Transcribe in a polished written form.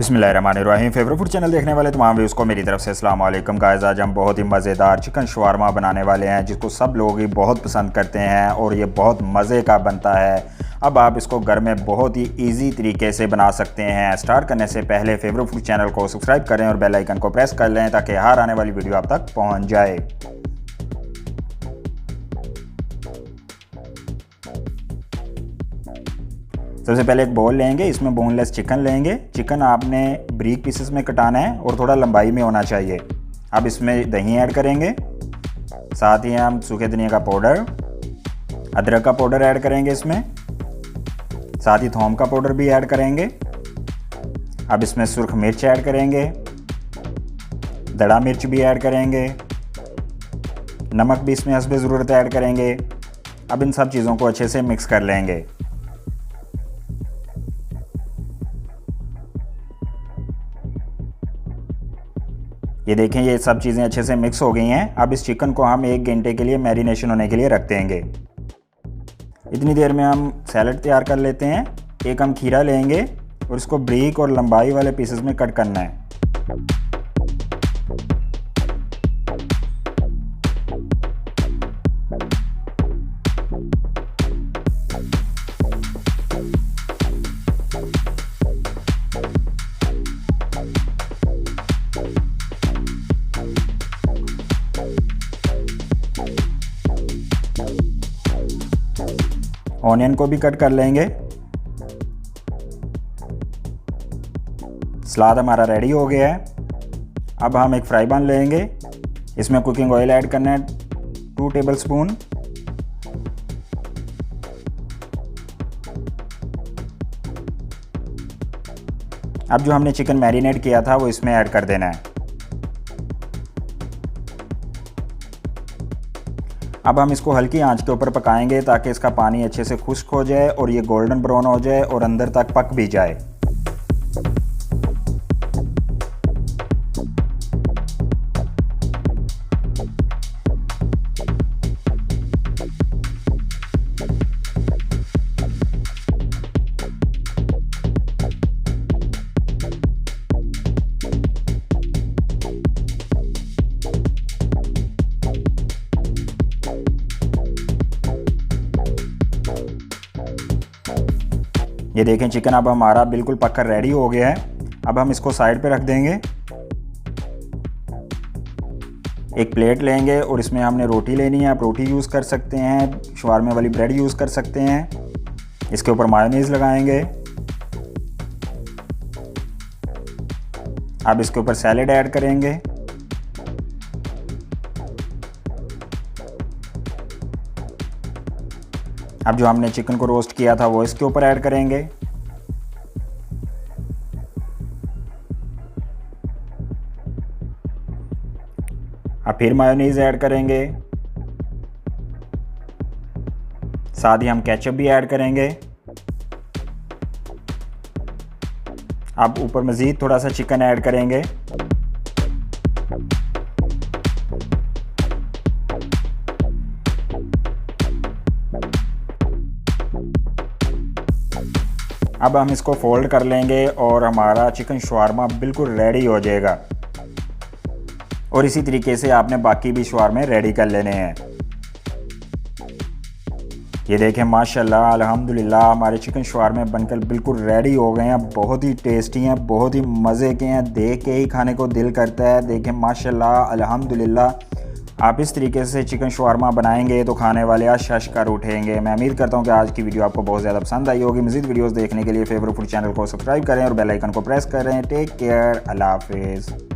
बिस्मिल्लाहिर्रहमानिर्रहीम। Favourite food channel देखने वाले तमाम व्यूज़ को मेरी तरफ से अस्सलाम वालेकुम गाइस। आज हम बहुत ही मज़ेदार चिकन शवारमा बनाने वाले हैं जिसको सब लोग ही बहुत पसंद करते हैं और ये बहुत मज़े का बनता है। अब आप इसको घर में बहुत ही इजी तरीके से बना सकते हैं। स्टार्ट करने से पहले फेवरेट फूड चैनल को सब्सक्राइब करें और बेल आइकन को प्रेस कर लें ताकि हर आने वाली वीडियो आप तक पहुँच जाए। सबसे पहले एक बोल लेंगे, इसमें बोनलेस चिकन लेंगे। चिकन आपने ब्रीक पीसेस में कटाना है और थोड़ा लंबाई में होना चाहिए। अब इसमें दही ऐड करेंगे, साथ ही हम सूखे धनिया का पाउडर, अदरक का पाउडर ऐड करेंगे इसमें, साथ ही थोम का पाउडर भी ऐड करेंगे। अब इसमें सुर्ख मिर्च ऐड करेंगे, दड़ा मिर्च भी ऐड करेंगे, नमक भी इसमें हस्बे ज़रूरत ऐड करेंगे। अब इन सब चीज़ों को अच्छे से मिक्स कर लेंगे। ये देखें, ये सब चीज़ें अच्छे से मिक्स हो गई हैं। अब इस चिकन को हम 1 घंटे के लिए मैरिनेशन होने के लिए रख देंगे। इतनी देर में हम सैलड तैयार कर लेते हैं। एक हम खीरा लेंगे और इसको ब्रीक और लंबाई वाले पीसेस में कट करना है। ऑनियन को भी कट कर लेंगे। सलाद हमारा रेडी हो गया है। अब हम एक फ्राई पैन लेंगे, इसमें कुकिंग ऑयल ऐड करना है 2 टेबलस्पून। अब जो हमने चिकन मैरिनेट किया था वो इसमें ऐड कर देना है। अब हम इसको हल्की आंच के ऊपर पकाएंगे ताकि इसका पानी अच्छे से खुश्क हो जाए और ये गोल्डन ब्राउन हो जाए और अंदर तक पक भी जाए। ये देखें, चिकन अब हमारा बिल्कुल पककर रेडी हो गया है। अब हम इसको साइड पे रख देंगे। एक प्लेट लेंगे और इसमें हमने रोटी लेनी है। आप रोटी यूज़ कर सकते हैं, शवारमे वाली ब्रेड यूज़ कर सकते हैं। इसके ऊपर मायोनीज़ लगाएंगे। अब इसके ऊपर सैलेड ऐड करेंगे। अब जो हमने चिकन को रोस्ट किया था वो इसके ऊपर ऐड करेंगे। अब फिर मायोनीज ऐड करेंगे, साथ ही हम केचप भी ऐड करेंगे। अब ऊपर मज़ीद थोड़ा सा चिकन ऐड करेंगे। अब हम इसको फोल्ड कर लेंगे और हमारा चिकन शवारमा बिल्कुल रेडी हो जाएगा। और इसी तरीके से आपने बाकी भी शवारमे रेडी कर लेने हैं। ये देखें, माशाल्लाह अल्हम्दुलिल्लाह हमारे चिकन शवारमे बनकर बिल्कुल रेडी हो गए हैं। बहुत ही टेस्टी हैं, बहुत ही मज़े के हैं, देख के ही खाने को दिल करता है। देखें माशाल्लाह अल्हम्दुलिल्लाह, आप इस तरीके से चिकन शवारमा बनाएंगे तो खाने वाले आज शश कर उठेंगे। मैं उम्मीद करता हूं कि आज की वीडियो आपको बहुत ज़्यादा पसंद आई होगी। मज़ीद वीडियोस देखने के लिए फेवरेट फूड चैनल को सब्सक्राइब करें और बेल आइकन को प्रेस करें। टेक केयर, अल्लाह हाफिज़।